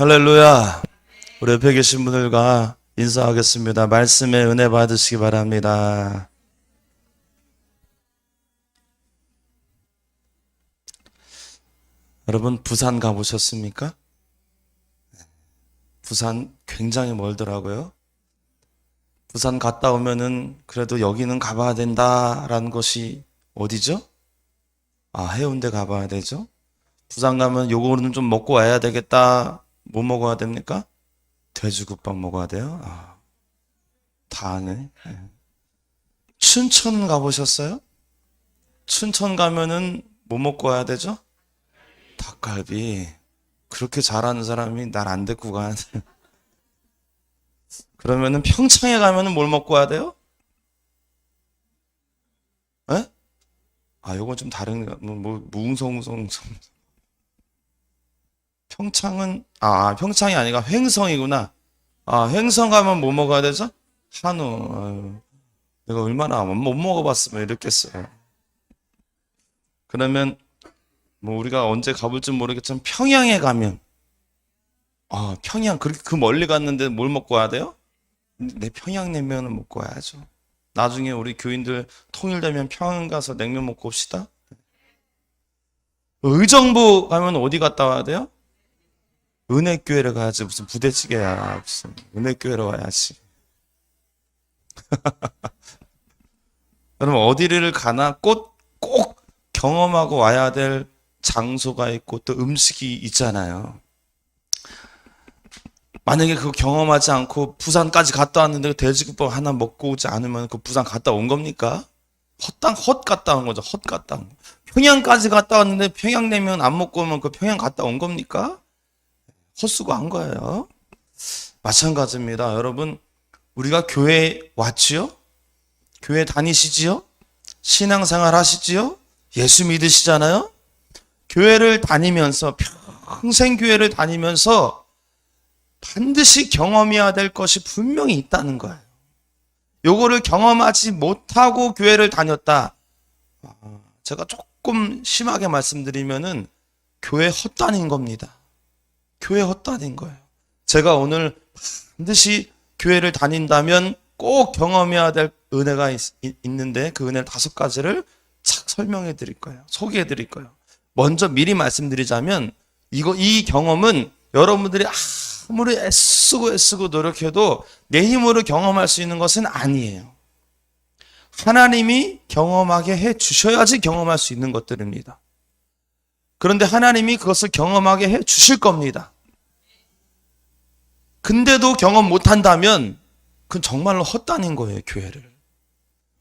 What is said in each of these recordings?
할렐루야. 우리 옆에 계신 분들과 인사하겠습니다. 말씀에 은혜 받으시기 바랍니다. 여러분, 부산 가보셨습니까? 부산 굉장히 멀더라고요. 부산 갔다 오면은 그래도 여기는 가봐야 된다라는 것이 어디죠? 해운대 가봐야 되죠. 부산 가면 요거는 좀 먹고 와야 되겠다. 뭐 먹어야 됩니까? 돼지국밥 먹어야 돼요. 다 아네. 춘천 가보셨어요? 춘천 가면은 뭐 먹고 와야 되죠? 닭갈비. 그렇게 잘하는 사람이 날 안 데리고 가. 그러면은 평창에 가면은 뭘 먹고 와야 돼요? 에? 요건 좀 다른, 무웅성웅성. 평창은, 평창이 아니라 횡성이구나. 횡성 가면 뭐 먹어야 되죠? 한우. 내가 얼마나 못 먹어봤으면 이랬겠어요. 그러면, 우리가 언제 가볼지 모르겠지만, 평양에 가면, 평양, 그렇게 그 멀리 갔는데 뭘 먹고 와야 돼요? 내 평양냉면을 먹고 와야죠. 나중에 우리 교인들 통일되면 평양 가서 냉면 먹고 옵시다. 의정부 가면 어디 갔다 와야 돼요? 은혜교회를 가야지. 무슨 부대찌개야. 무슨 은혜교회로 와야지. 여러분, 어디를 가나 꼭 경험하고 와야 될 장소가 있고 또 음식이 있잖아요. 만약에 그거 경험하지 않고 부산까지 갔다 왔는데 돼지국밥 하나 먹고 오지 않으면 그 부산 갔다 온 겁니까? 헛 갔다 온 거죠. 헛 갔다 온 거. 평양까지 갔다 왔는데 평양냉면 안 먹고 오면 그 평양 갔다 온 겁니까? 헛수고 한 거예요. 마찬가지입니다. 여러분, 우리가 교회에 왔지요? 교회 다니시지요? 신앙생활 하시지요? 예수 믿으시잖아요? 교회를 다니면서, 평생 교회를 다니면서 반드시 경험해야 될 것이 분명히 있다는 거예요. 요거를 경험하지 못하고 교회를 다녔다. 제가 조금 심하게 말씀드리면은 교회 헛다닌 겁니다. 교회 헛다닌 거예요. 제가 오늘 반드시 교회를 다닌다면 꼭 경험해야 될 은혜가 있는데 그 은혜 5가지를 착 설명해 드릴 거예요. 소개해 드릴 거예요. 먼저 미리 말씀드리자면 이 경험은 여러분들이 아무리 애쓰고 노력해도 내 힘으로 경험할 수 있는 것은 아니에요. 하나님이 경험하게 해 주셔야지 경험할 수 있는 것들입니다. 그런데 하나님이 그것을 경험하게 해 주실 겁니다. 근데도 경험 못한다면 그건 정말로 헛다닌 거예요, 교회를.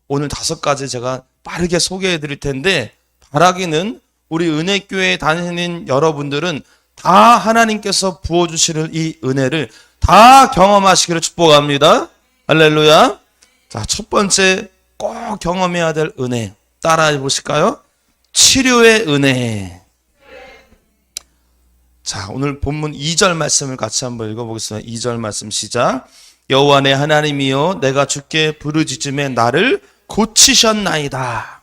오늘 5가지 제가 빠르게 소개해 드릴 텐데, 바라기는 우리 은혜교회에 다니는 여러분들은 다 하나님께서 부어주실 이 은혜를 다 경험하시기를 축복합니다. 할렐루야. 자, 첫 번째 꼭 경험해야 될 은혜. 따라해 보실까요? 치료의 은혜. 자, 오늘 본문 2절 말씀을 같이 한번 읽어보겠습니다. 2절 말씀 시작. 여호와 내 하나님이여 내가 주께 부르짖음에 나를 고치셨나이다.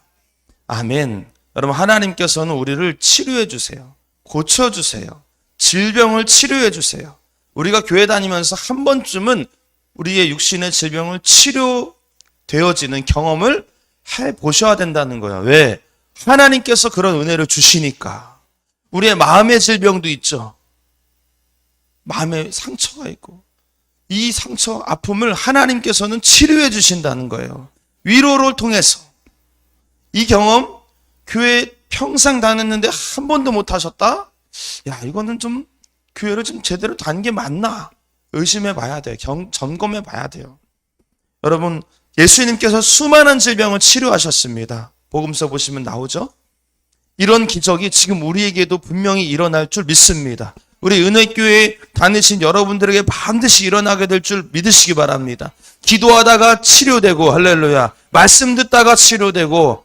아멘. 여러분, 하나님께서는 우리를 치료해 주세요. 고쳐 주세요. 질병을 치료해 주세요. 우리가 교회 다니면서 한 번쯤은 우리의 육신의 질병을 치료되어지는 경험을 해보셔야 된다는 거예요. 왜? 하나님께서 그런 은혜를 주시니까. 우리의 마음의 질병도 있죠. 마음에 상처가 있고 이 상처, 아픔을 하나님께서는 치료해 주신다는 거예요. 위로를 통해서. 이 경험, 교회 평생 다녔는데 한 번도 못 하셨다? 이거는 좀 교회를 좀 제대로 다닌 게 맞나? 의심해 봐야 돼요. 점검해 봐야 돼요. 여러분, 예수님께서 수많은 질병을 치료하셨습니다. 복음서 보시면 나오죠? 이런 기적이 지금 우리에게도 분명히 일어날 줄 믿습니다. 우리 은혜교회에 다니신 여러분들에게 반드시 일어나게 될 줄 믿으시기 바랍니다. 기도하다가 치료되고, 할렐루야. 말씀 듣다가 치료되고,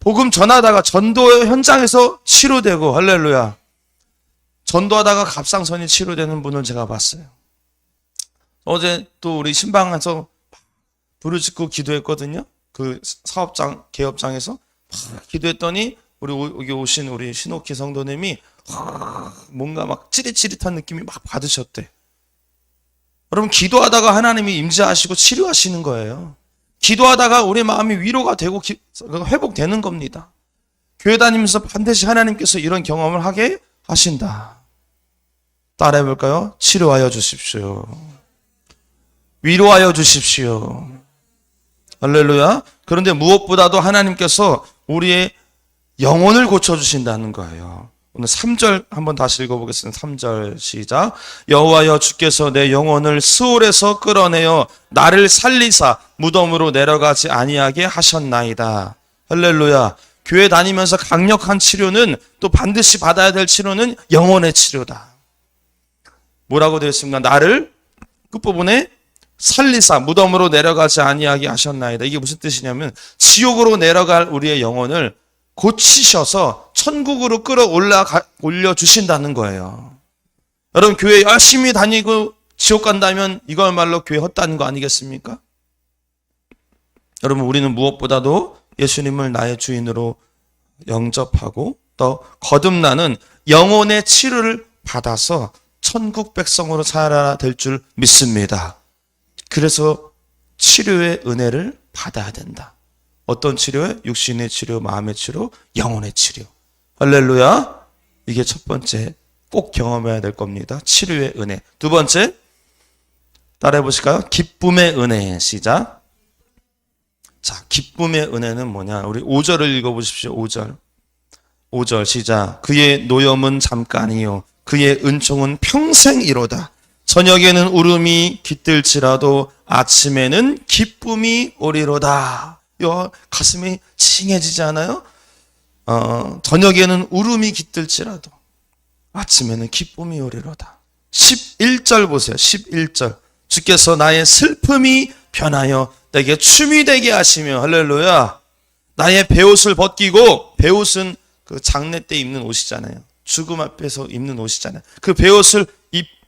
복음 전하다가 전도 현장에서 치료되고, 할렐루야. 전도하다가 갑상선이 치료되는 분을 제가 봤어요. 어제 또 우리 신방에서 부르짖고 기도했거든요. 그 사업장, 개업장에서 기도했더니 우리 여기 오신 우리 신옥희 성도님이 뭔가 막 찌릿찌릿한 느낌이 막 받으셨대. 여러분, 기도하다가 하나님이 임재하시고 치료하시는 거예요. 기도하다가 우리 마음이 위로가 되고 회복되는 겁니다. 교회 다니면서 반드시 하나님께서 이런 경험을 하게 하신다. 따라해 볼까요? 치료하여 주십시오. 위로하여 주십시오. 할렐루야. 그런데 무엇보다도 하나님께서 우리의 영혼을 고쳐주신다는 거예요. 오늘 3절 한번 다시 읽어보겠습니다. 3절 시작. 여호와여 주께서 내 영혼을 스올에서 끌어내어 나를 살리사 무덤으로 내려가지 아니하게 하셨나이다. 할렐루야. 교회 다니면서 강력한 치료는, 또 반드시 받아야 될 치료는 영혼의 치료다. 뭐라고 되어 있습니까? 나를 끝부분에 살리사 무덤으로 내려가지 아니하게 하셨나이다. 이게 무슨 뜻이냐면 지옥으로 내려갈 우리의 영혼을 고치셔서 천국으로 올려 주신다는 거예요. 여러분, 교회 열심히 다니고 지옥 간다면 이거야말로 교회 헛다는 거 아니겠습니까? 여러분, 우리는 무엇보다도 예수님을 나의 주인으로 영접하고 또 거듭나는 영혼의 치료를 받아서 천국 백성으로 살아야 될 줄 믿습니다. 그래서 치료의 은혜를 받아야 된다. 어떤 치료에? 육신의 치료, 마음의 치료, 영혼의 치료. 할렐루야. 이게 첫 번째 꼭 경험해야 될 겁니다. 치료의 은혜. 두 번째, 따라해 보실까요? 기쁨의 은혜. 시작. 자, 기쁨의 은혜는 뭐냐? 우리 5절을 읽어보십시오. 5절 시작. 그의 노염은 잠깐이요 그의 은총은 평생이로다. 저녁에는 울음이 깃들지라도 아침에는 기쁨이 오리로다. 가슴이 칭해지지 않아요? 저녁에는 울음이 깃들지라도 아침에는 기쁨이 오리로다. 11절 보세요. 11절. 주께서 나의 슬픔이 변하여 내게 춤이 되게 하시며. 할렐루야. 나의 베옷을 벗기고, 베옷은 그 장례 때 입는 옷이잖아요. 죽음 앞에서 입는 옷이잖아요. 그 베옷을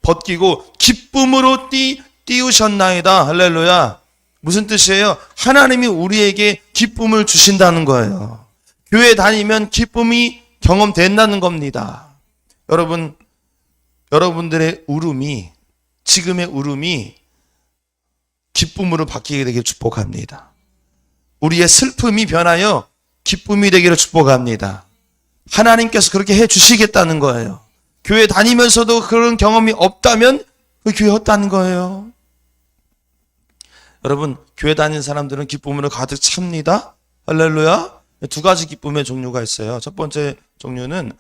벗기고 기쁨으로 띄우셨나이다. 할렐루야. 무슨 뜻이에요? 하나님이 우리에게 기쁨을 주신다는 거예요. 교회 다니면 기쁨이 경험된다는 겁니다. 여러분, 여러분들의 울음이, 지금의 울음이 기쁨으로 바뀌게 되길 축복합니다. 우리의 슬픔이 변하여 기쁨이 되기를 축복합니다. 하나님께서 그렇게 해 주시겠다는 거예요. 교회 다니면서도 그런 경험이 없다면 그 교회 없다는 거예요. 여러분, 교회 다니는 사람들은 기쁨으로 가득 찹니다. 할렐루야. 두 가지 기쁨의 종류가 있어요. 첫 번째 종류는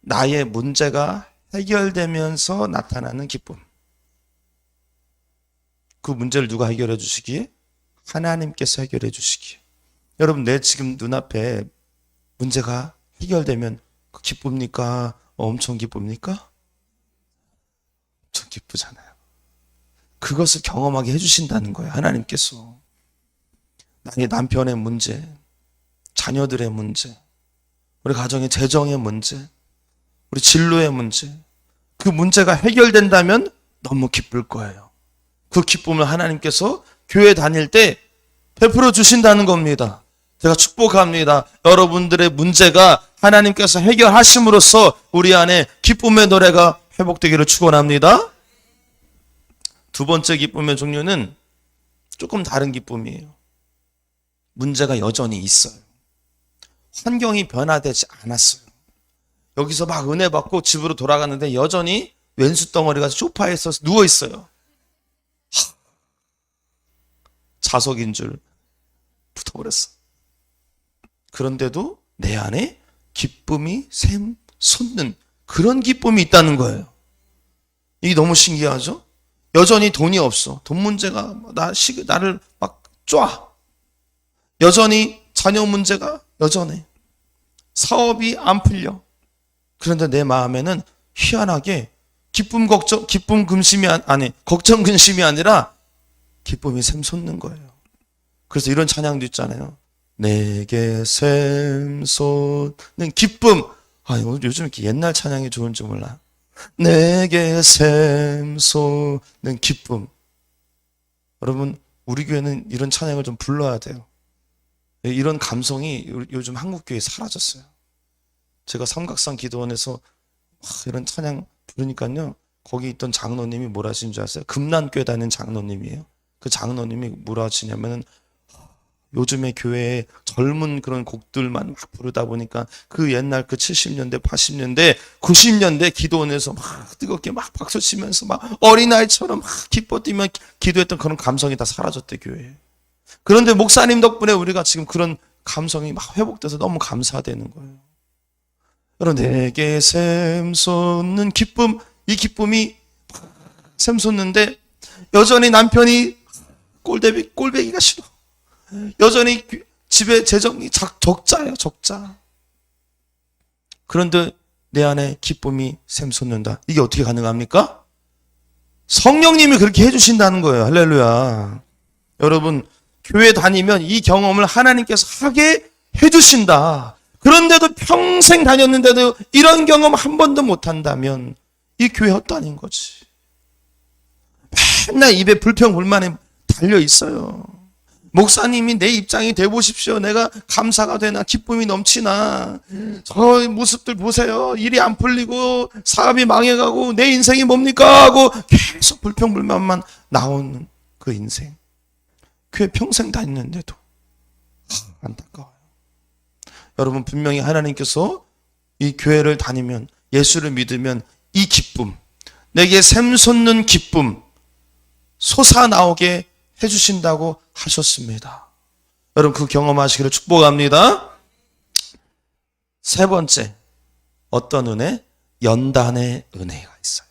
나의 문제가 해결되면서 나타나는 기쁨. 그 문제를 누가 해결해 주시기에? 하나님께서 해결해 주시기에. 여러분, 내 지금 눈앞에 문제가 해결되면 기쁩니까? 엄청 기쁩니까? 엄청 기쁘잖아요. 그것을 경험하게 해주신다는 거예요. 하나님께서. 나의 남편의 문제, 자녀들의 문제, 우리 가정의 재정의 문제, 우리 진로의 문제, 그 문제가 해결된다면 너무 기쁠 거예요. 그 기쁨을 하나님께서 교회 다닐 때 베풀어 주신다는 겁니다. 제가 축복합니다. 여러분들의 문제가 하나님께서 해결하심으로써 우리 안에 기쁨의 노래가 회복되기를 축원합니다. 두 번째 기쁨의 종류는 조금 다른 기쁨이에요. 문제가 여전히 있어요. 환경이 변화되지 않았어요. 여기서 막 은혜 받고 집으로 돌아가는데 여전히 왼수 덩어리가 소파에 있어서 누워 있어요. 자석인 줄 붙어버렸어. 그런데도 내 안에 기쁨이 샘솟는 그런 기쁨이 있다는 거예요. 이게 너무 신기하죠? 여전히 돈이 없어. 돈 문제가 나를 막 쫙. 여전히 자녀 문제가 여전해. 사업이 안 풀려. 그런데 내 마음에는 희한하게 걱정 근심이 아니라 기쁨이 샘솟는 거예요. 그래서 이런 찬양도 있잖아요. 내게 샘솟는 기쁨. 요즘 이렇게 옛날 찬양이 좋은지 몰라. 내게 샘솟는 기쁨. 여러분, 우리 교회는 이런 찬양을 좀 불러야 돼요. 이런 감성이 요즘 한국교회에 사라졌어요. 제가 삼각산 기도원에서 이런 찬양 부르니까요. 거기 있던 장로님이 뭐라 하시는 줄 아세요? 금난교회 다니는 장로님이에요. 그 장로님이 뭐라 하시냐면은 요즘에 교회에 젊은 그런 곡들만 막 부르다 보니까 그 옛날 그 70년대, 80년대, 90년대 기도원에서 막 뜨겁게 막 박수 치면서 막 어린아이처럼 막 기뻐 뛰며 기도했던 그런 감성이 다 사라졌대, 교회에. 그런데 목사님 덕분에 우리가 지금 그런 감성이 막 회복돼서 너무 감사되는 거예요. 여러분, 내게 샘솟는 기쁨, 이 기쁨이 샘솟는데 여전히 남편이 꼴배기가 싫어. 여전히 집에 재정이 적자예요, 적자. 그런데 내 안에 기쁨이 샘솟는다. 이게 어떻게 가능합니까? 성령님이 그렇게 해주신다는 거예요. 할렐루야. 여러분, 교회 다니면 이 경험을 하나님께서 하게 해주신다. 그런데도 평생 다녔는데도 이런 경험 한 번도 못한다면 이 교회 헛다닌 거지. 맨날 입에 불평불만이 달려 있어요. 목사님이 내 입장이 돼보십시오. 내가 감사가 되나 기쁨이 넘치나. 저 모습들 보세요. 일이 안 풀리고 사업이 망해가고 내 인생이 뭡니까 하고 계속 불평불만만 나오는 그 인생. 교회 평생 다녔는데도 안타까워요. 여러분, 분명히 하나님께서 이 교회를 다니면, 예수를 믿으면 이 기쁨, 내게 샘솟는 기쁨 솟아나오게 해주신다고 하셨습니다. 여러분, 그 경험하시기를 축복합니다. 세 번째, 어떤 은혜? 연단의 은혜가 있어요.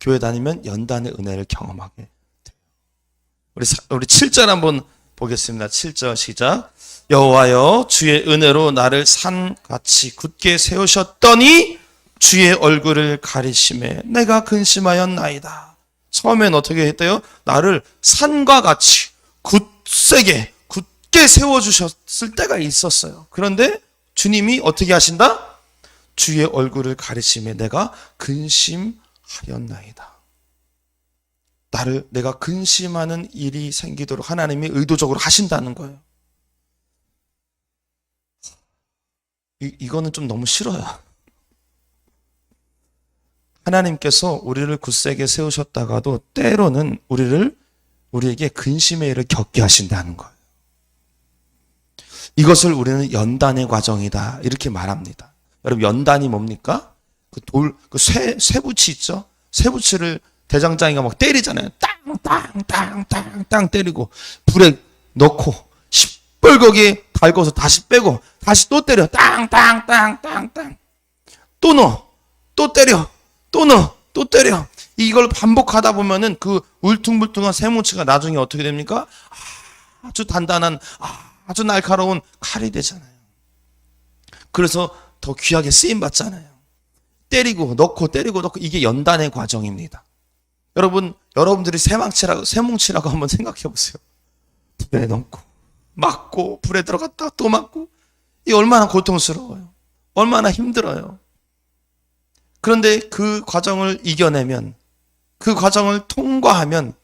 교회 다니면 연단의 은혜를 경험하게 돼요. 우리 7절 한번 보겠습니다. 7절 시작. 여호와여, 주의 은혜로 나를 산같이 굳게 세우셨더니 주의 얼굴을 가리심에 내가 근심하였나이다. 처음엔 어떻게 했대요? 나를 산과 같이 굳게 세워주셨을 때가 있었어요. 그런데 주님이 어떻게 하신다? 주의 얼굴을 가리심에 내가 근심하였나이다. 내가 근심하는 일이 생기도록 하나님이 의도적으로 하신다는 거예요. 이거는 좀 너무 싫어요. 하나님께서 우리를 굳세게 세우셨다가도 때로는 우리에게 근심의 일을 겪게 하신다는 거예요. 이것을 우리는 연단의 과정이다, 이렇게 말합니다. 여러분, 연단이 뭡니까? 쇠붙이 있죠? 쇠붙이를 대장장이가 막 때리잖아요. 땅 때리고 불에 넣고 시뻘겋게 달궈서 다시 빼고 다시 또 때려. 땅. 또 넣어. 또 때려. 또 넣어. 또 때려. 이걸 반복하다 보면은 그 울퉁불퉁한 쇠뭉치가 나중에 어떻게 됩니까? 아주 단단한, 아주 날카로운 칼이 되잖아요. 그래서 더 귀하게 쓰임 받잖아요. 때리고 넣고 때리고 넣고, 이게 연단의 과정입니다. 여러분들이 쇠뭉치라고 한번 생각해 보세요. 불에 넣고 맞고 불에 들어갔다 또 맞고, 이 얼마나 고통스러워요. 얼마나 힘들어요. 그런데 그 과정을 이겨내면, 그 과정을 통과하면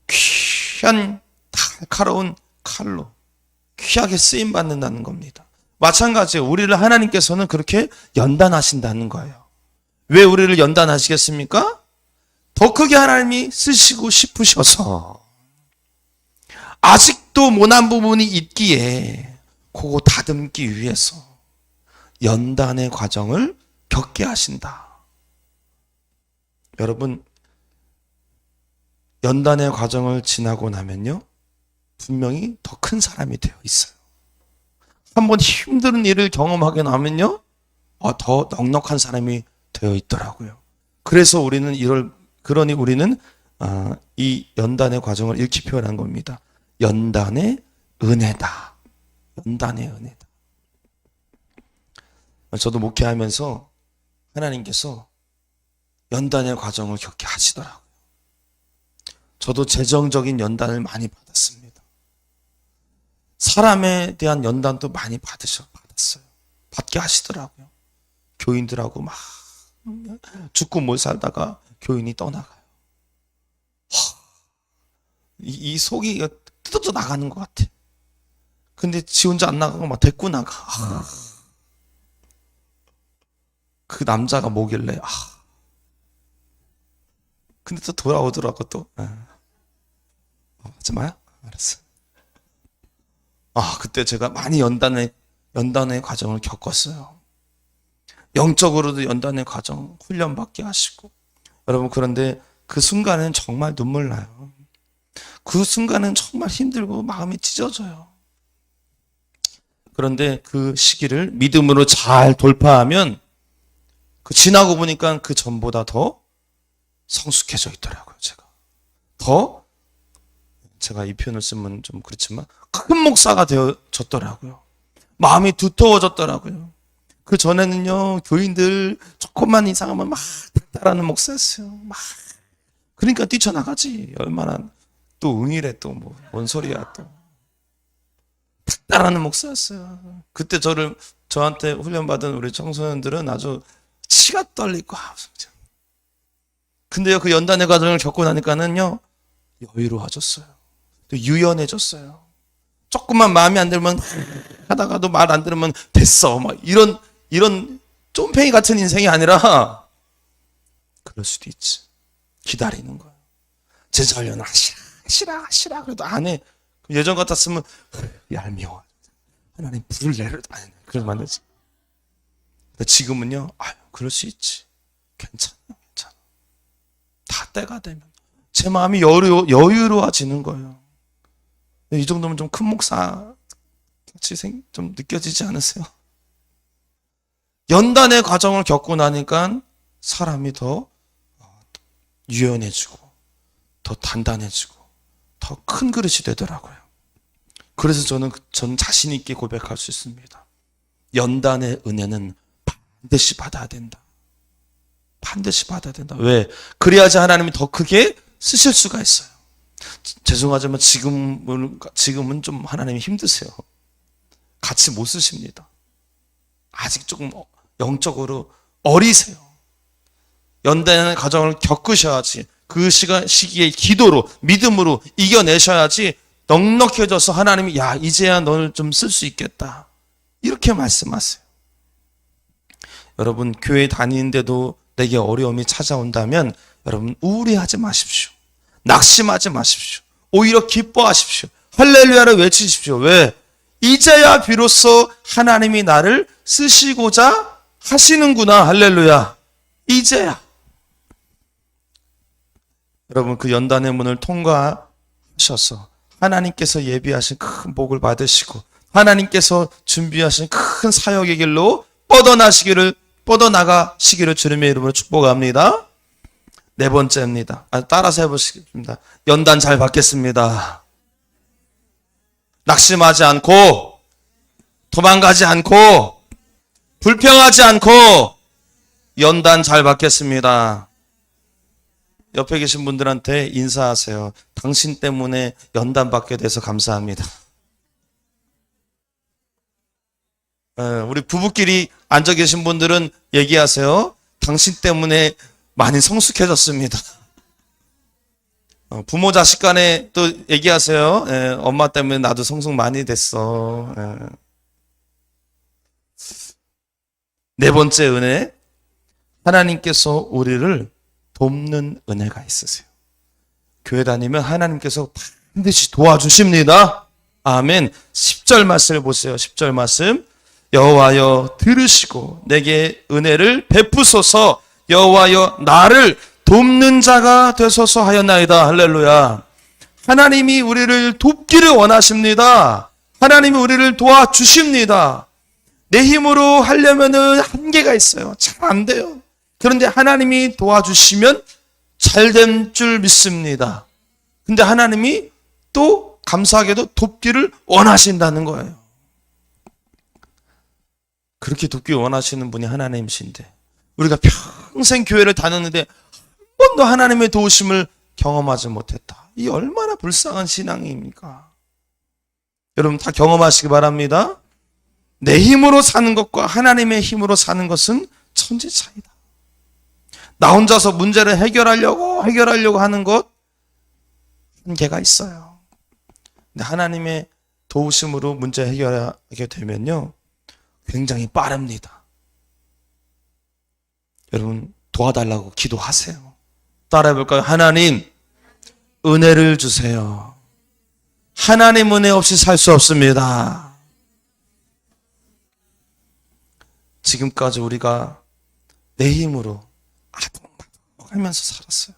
귀한 날카로운 칼로 귀하게 쓰임 받는다는 겁니다. 마찬가지예요. 우리를 하나님께서는 그렇게 연단하신다는 거예요. 왜 우리를 연단하시겠습니까? 더 크게 하나님이 쓰시고 싶으셔서, 아직도 모난 부분이 있기에 그거 다듬기 위해서 연단의 과정을 겪게 하신다. 여러분, 연단의 과정을 지나고 나면요, 분명히 더 큰 사람이 되어 있어요. 한번 힘든 일을 경험하게 나면요, 더 넉넉한 사람이 되어 있더라고요. 그래서 그러니 우리는 이 연단의 과정을 이렇게 표현한 겁니다. 연단의 은혜다. 연단의 은혜다. 저도 목회하면서 하나님께서 연단의 과정을 겪게 하시더라고요. 저도 재정적인 연단을 많이 받았습니다. 사람에 대한 연단도 많이 받았어요. 받게 하시더라고요. 교인들하고 막 죽고 못 살다가 교인이 떠나가요. 이 속이 뜯어져 나가는 것 같아. 근데 지 혼자 안 나가고 막 데리고 나가. 그 남자가 뭐길래, 근데 또 돌아오더라고, 또. 하지 마요? 알았어. 그때 제가 많이 연단의 과정을 겪었어요. 영적으로도 연단의 과정, 훈련받게 하시고. 여러분, 그런데 그 순간은 정말 눈물 나요. 그 순간은 정말 힘들고 마음이 찢어져요. 그런데 그 시기를 믿음으로 잘 돌파하면 지나고 보니까 그 전보다 더 성숙해져 있더라고요, 제가 이 표현을 쓰면 좀 그렇지만 큰 목사가 되어졌더라고요. 마음이 두터워졌더라고요. 그 전에는요, 교인들 조금만 이상하면 막 따라하는 목사였어요. 그러니까 뛰쳐나가지. 얼마나 또 응이래, 또 뭔 소리야, 또. 따라하는 목사였어요. 그때 저한테 훈련받은 우리 청소년들은 아주 치가 떨리고, 근데요, 그 연단의 과정을 겪고 나니까는요, 여유로워졌어요. 또 유연해졌어요. 조금만 마음에 안 들면 하다가도 말 안 들으면 됐어. 이런 쫌팽이 같은 인생이 아니라 그럴 수도 있지. 기다리는 거예요. 제자 훈련을 하시라. 그래도 안 해. 예전 같았으면 얄미워. 하나님 불을 내려. 그러면 안 되지. 근데 지금은요. 그럴 수 있지. 괜찮아. 다 때가 되면 제 마음이 여유로워지는 거예요. 이 정도면 좀 큰 목사 같이 좀 느껴지지 않으세요? 연단의 과정을 겪고 나니까 사람이 더 유연해지고 더 단단해지고 더 큰 그릇이 되더라고요. 그래서 저는 자신 있게 고백할 수 있습니다. 연단의 은혜는 반드시 받아야 된다. 반드시 받아야 된다. 왜? 그래야지 하나님이 더 크게 쓰실 수가 있어요. 죄송하지만 지금은 좀 하나님이 힘드세요. 같이 못 쓰십니다. 아직 조금 영적으로 어리세요. 연단의 과정을 겪으셔야지 그 시기에 기도로 믿음으로 이겨내셔야지 넉넉해져서 하나님이 이제야 너를 좀 쓸 수 있겠다. 이렇게 말씀하세요. 여러분 교회 다니는데도 내게 어려움이 찾아온다면 여러분 우울해하지 마십시오. 낙심하지 마십시오. 오히려 기뻐하십시오. 할렐루야를 외치십시오. 왜? 이제야 비로소 하나님이 나를 쓰시고자 하시는구나. 할렐루야. 이제야. 여러분 그 연단의 문을 통과하셔서 하나님께서 예비하신 큰 복을 받으시고 하나님께서 준비하신 큰 사역의 길로 뻗어나가시기를 주님의 이름으로 축복합니다. 네 번째입니다. 따라서 해보시겠습니다. 연단 잘 받겠습니다. 낙심하지 않고 도망가지 않고 불평하지 않고 연단 잘 받겠습니다. 옆에 계신 분들한테 인사하세요. 당신 때문에 연단 받게 돼서 감사합니다. 우리 부부끼리 앉아 계신 분들은 얘기하세요. 당신 때문에 많이 성숙해졌습니다. 부모 자식 간에 또 얘기하세요. 엄마 때문에 나도 성숙 많이 됐어. 네 번째 은혜, 하나님께서 우리를 돕는 은혜가 있으세요. 교회 다니면 하나님께서 반드시 도와주십니다. 아멘. 10절 말씀을 보세요. 10절 말씀. 여호와여 들으시고 내게 은혜를 베푸소서. 여호와여 나를 돕는 자가 되소서 하였나이다. 할렐루야. 하나님이 우리를 돕기를 원하십니다. 하나님이 우리를 도와주십니다. 내 힘으로 하려면은 한계가 있어요. 잘 안 돼요. 그런데 하나님이 도와주시면 잘 된 줄 믿습니다. 근데 하나님이 또 감사하게도 돕기를 원하신다는 거예요. 그렇게 돕기 원하시는 분이 하나님이신데 우리가 평생 교회를 다녔는데 한 번도 하나님의 도우심을 경험하지 못했다. 이 얼마나 불쌍한 신앙입니까? 여러분 다 경험하시기 바랍니다. 내 힘으로 사는 것과 하나님의 힘으로 사는 것은 천지 차이다. 나 혼자서 문제를 해결하려고 하는 것 한계가 있어요. 근데 하나님의 도우심으로 문제 해결하게 되면요 굉장히 빠릅니다. 여러분 도와달라고 기도하세요. 따라해볼까요? 하나님 은혜를 주세요. 하나님 은혜 없이 살 수 없습니다. 지금까지 우리가 내 힘으로 아둥바둥 하면서 살았어요.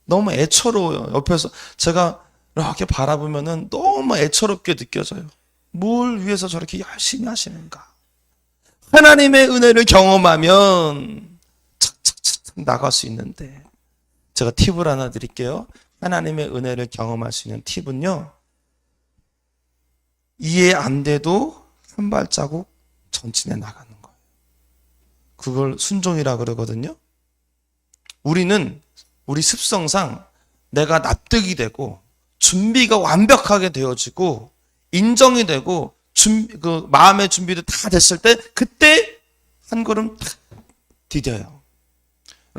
너무 애처로워요. 옆에서 제가 이렇게 바라보면은 너무 애처롭게 느껴져요. 뭘 위해서 저렇게 열심히 하시는가. 하나님의 은혜를 경험하면 착착착 나갈 수 있는데, 제가 팁을 하나 드릴게요. 하나님의 은혜를 경험할 수 있는 팁은요, 이해 안 돼도 한 발자국 전진해 나가는 거예요. 그걸 순종이라 그러거든요. 우리는 우리 습성상 내가 납득이 되고 준비가 완벽하게 되어지고 인정이 되고 그 마음의 준비도 다 됐을 때 그때 한 걸음 탁 디뎌요.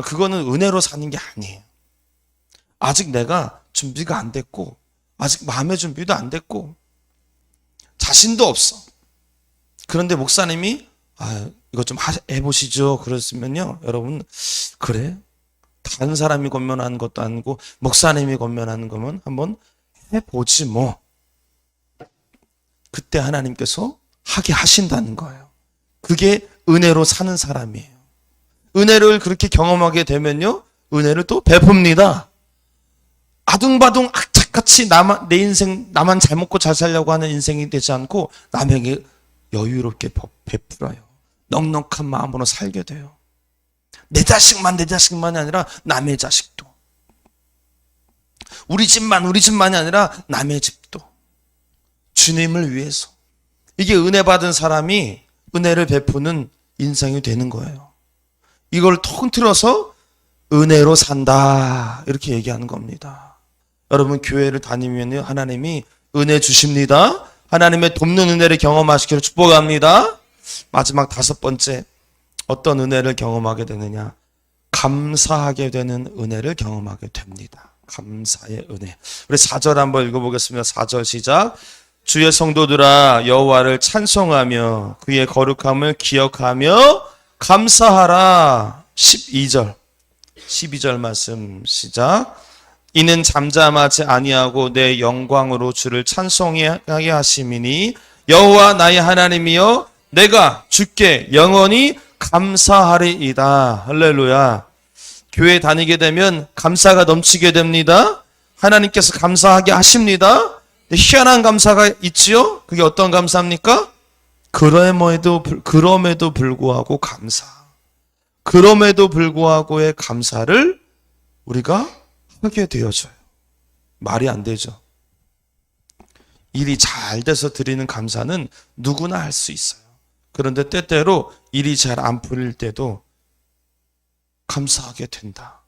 그거는 은혜로 사는 게 아니에요. 아직 내가 준비가 안 됐고 아직 마음의 준비도 안 됐고 자신도 없어. 그런데 목사님이 이거 좀 해보시죠 그랬으면요, 여러분, 그래? 다른 사람이 권면하는 것도 아니고 목사님이 권면하는 거면 한번 해보지 뭐. 그때 하나님께서 하게 하신다는 거예요. 그게 은혜로 사는 사람이에요. 은혜를 그렇게 경험하게 되면요, 은혜를 또 베풉니다. 아둥바둥 악착같이 내 인생 나만 잘 먹고 잘 살려고 하는 인생이 되지 않고 남에게 여유롭게 베풀어요. 넉넉한 마음으로 살게 돼요. 내 자식만이 아니라 남의 자식도, 우리 집만이 아니라 남의 집도 주님을 위해서. 이게 은혜 받은 사람이 은혜를 베푸는 인생이 되는 거예요. 이걸 통틀어서 은혜로 산다 이렇게 얘기하는 겁니다. 여러분 교회를 다니면 하나님이 은혜 주십니다. 하나님의 돕는 은혜를 경험하시기를 축복합니다. 마지막 5번째, 어떤 은혜를 경험하게 되느냐? 감사하게 되는 은혜를 경험하게 됩니다. 감사의 은혜. 우리 4절 한번 읽어보겠습니다. 4절 시작. 주의 성도들아 여호와를 찬송하며 그의 거룩함을 기억하며 감사하라. 12절 말씀 시작. 이는 잠잠하지 아니하고 내 영광으로 주를 찬송하게 하심이니 여호와 나의 하나님이여 내가 주께 영원히 감사하리이다. 할렐루야. 교회 다니게 되면 감사가 넘치게 됩니다. 하나님께서 감사하게 하십니다. 희한한 감사가 있지요? 그게 어떤 감사입니까? 그럼에도 불구하고 감사. 그럼에도 불구하고의 감사를 우리가 하게 되어져요. 말이 안 되죠. 일이 잘 돼서 드리는 감사는 누구나 할 수 있어요. 그런데 때때로 일이 잘 안 풀릴 때도 감사하게 된다.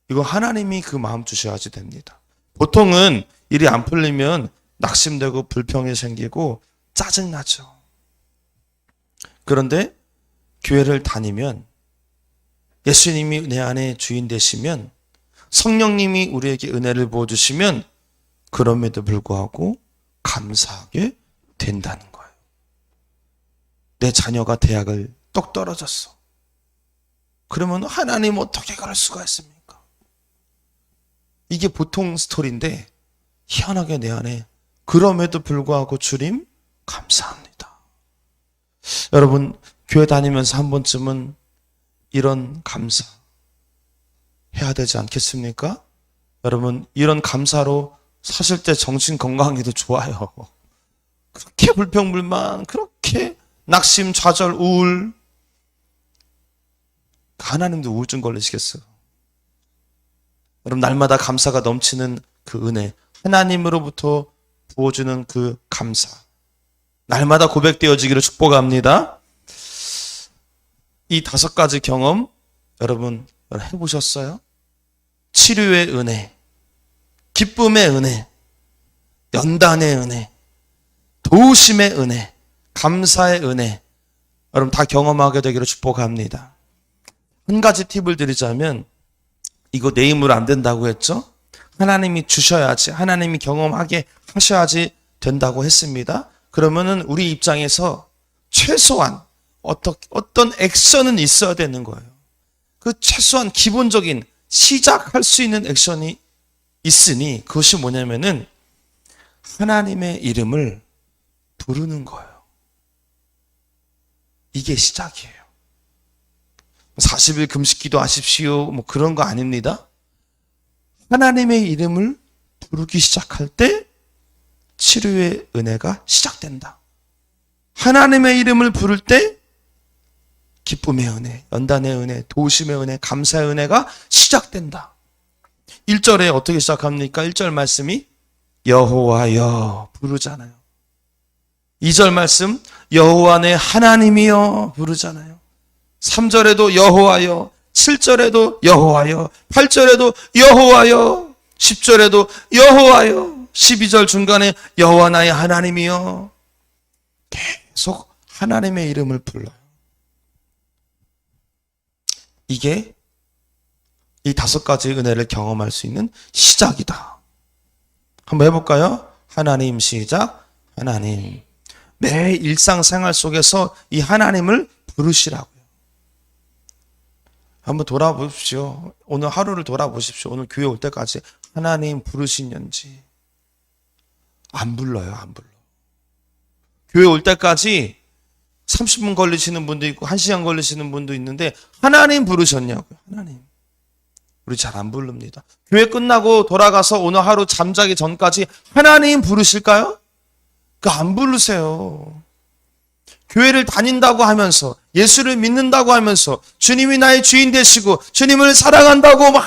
이거 하나님이 그 마음 주셔야지 됩니다. 보통은 일이 안 풀리면 낙심되고 불평이 생기고 짜증나죠. 그런데 교회를 다니면 예수님이 내 안에 주인 되시면 성령님이 우리에게 은혜를 부어주시면 그럼에도 불구하고 감사하게 된다는 거예요. 내 자녀가 대학을 똑 떨어졌어. 그러면 하나님 어떻게 그럴 수가 있습니까? 이게 보통 스토리인데 희한하게 내 안에 그럼에도 불구하고 주님 감사합니다. 여러분 교회 다니면서 한 번쯤은 이런 감사 해야 되지 않겠습니까? 여러분 이런 감사로 사실 때 정신 건강에도 좋아요. 그렇게 불평불만, 그렇게 낙심, 좌절, 우울, 하나님도 우울증 걸리시겠어요. 여러분 날마다 감사가 넘치는 그 은혜, 하나님으로부터 부어주는 그 감사, 날마다 고백되어지기를 축복합니다. 이 5가지 경험 여러분 해보셨어요? 치료의 은혜, 기쁨의 은혜, 연단의 은혜, 도우심의 은혜, 감사의 은혜, 여러분 다 경험하게 되기를 축복합니다. 한 가지 팁을 드리자면, 이거 내 힘으로 안 된다고 했죠? 하나님이 주셔야지, 하나님이 경험하게 하셔야지 된다고 했습니다. 그러면은 우리 입장에서 최소한 어떤 액션은 있어야 되는 거예요. 그 최소한 기본적인 시작할 수 있는 액션이 있으니 그것이 뭐냐면은 하나님의 이름을 부르는 거예요. 이게 시작이에요. 40일 금식 기도하십시오. 뭐 그런 거 아닙니다. 하나님의 이름을 부르기 시작할 때 치료의 은혜가 시작된다. 하나님의 이름을 부를 때 기쁨의 은혜, 연단의 은혜, 도우심의 은혜, 감사의 은혜가 시작된다. 1절에 어떻게 시작합니까? 1절 말씀이 여호와여 부르잖아요. 2절 말씀 여호와 내 하나님이여 부르잖아요. 3절에도 여호와여, 7절에도 여호와여, 8절에도 여호와여, 10절에도 여호와여, 12절 중간에 여호와 나의 하나님이여. 계속 하나님의 이름을 불러요. 이게 이 5가지 은혜를 경험할 수 있는 시작이다. 한번 해볼까요? 하나님 시작. 하나님. 매 일상생활 속에서 이 하나님을 부르시라고요. 한번 돌아보십시오. 오늘 하루를 돌아보십시오. 오늘 교회 올 때까지 하나님 부르시는지. 안 불러요. 안 불러. 교회 올 때까지 30분 걸리시는 분도 있고 1시간 걸리시는 분도 있는데 하나님 부르셨냐고요. 하나님. 우리 잘 안 부릅니다. 교회 끝나고 돌아가서 오늘 하루 잠자기 전까지 하나님 부르실까요? 안 부르세요. 교회를 다닌다고 하면서 예수를 믿는다고 하면서 주님이 나의 주인 되시고 주님을 사랑한다고 막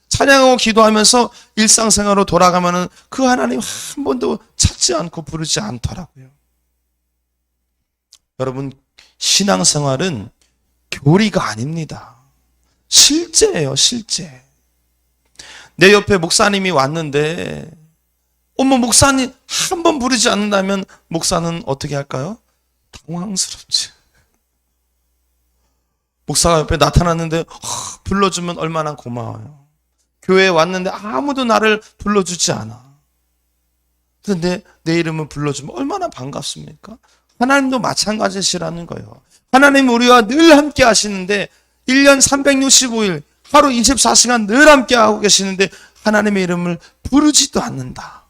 찬양하고 기도하면서 일상생활로 돌아가면은 그 하나님 한 번도 찾지 않고 부르지 않더라고요. 여러분, 신앙생활은 교리가 아닙니다. 실제예요, 실제. 내 옆에 목사님이 왔는데 목사님 한 번 부르지 않는다면 목사는 어떻게 할까요? 당황스럽지. 목사가 옆에 나타났는데 불러주면 얼마나 고마워요. 교회에 왔는데 아무도 나를 불러주지 않아. 그런데 내 이름을 불러주면 얼마나 반갑습니까? 하나님도 마찬가지시라는 거예요. 하나님 우리와 늘 함께 하시는데 1년 365일 하루 24시간 늘 함께 하고 계시는데 하나님의 이름을 부르지도 않는다.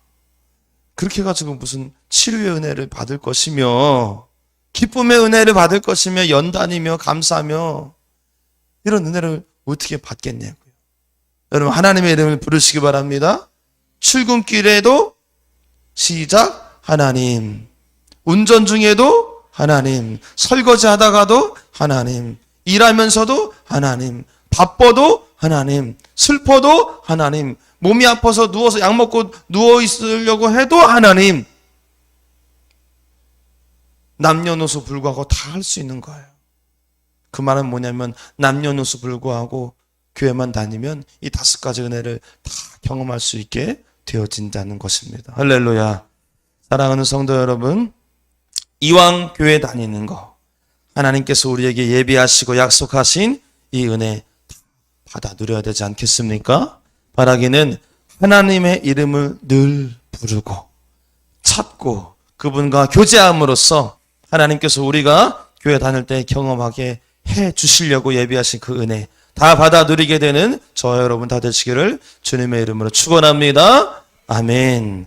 그렇게 해가지고 무슨 치료의 은혜를 받을 것이며 기쁨의 은혜를 받을 것이며 연단이며 감사며 이런 은혜를 어떻게 받겠냐고요. 여러분 하나님의 이름을 부르시기 바랍니다. 출근길에도 시작 하나님, 운전 중에도 하나님, 설거지 하다가도 하나님, 일하면서도 하나님, 바빠도 하나님, 슬퍼도 하나님, 몸이 아파서 누워서 약 먹고 누워 있으려고 해도 하나님. 남녀노소 불구하고 다 할 수 있는 거예요. 그 말은 뭐냐면 남녀노소 불구하고 교회만 다니면 이 5가지 은혜를 다 경험할 수 있게 되어진다는 것입니다. 할렐루야. 사랑하는 성도 여러분, 이왕 교회 다니는 거 하나님께서 우리에게 예비하시고 약속하신 이 은혜 받아 누려야 되지 않겠습니까? 바라기는 하나님의 이름을 늘 부르고 찾고 그분과 교제함으로써 하나님께서 우리가 교회 다닐 때 경험하게 해 주시려고 예비하신 그 은혜 다 받아 누리게 되는 저와 여러분 다 되시기를 주님의 이름으로 축원합니다. 아멘.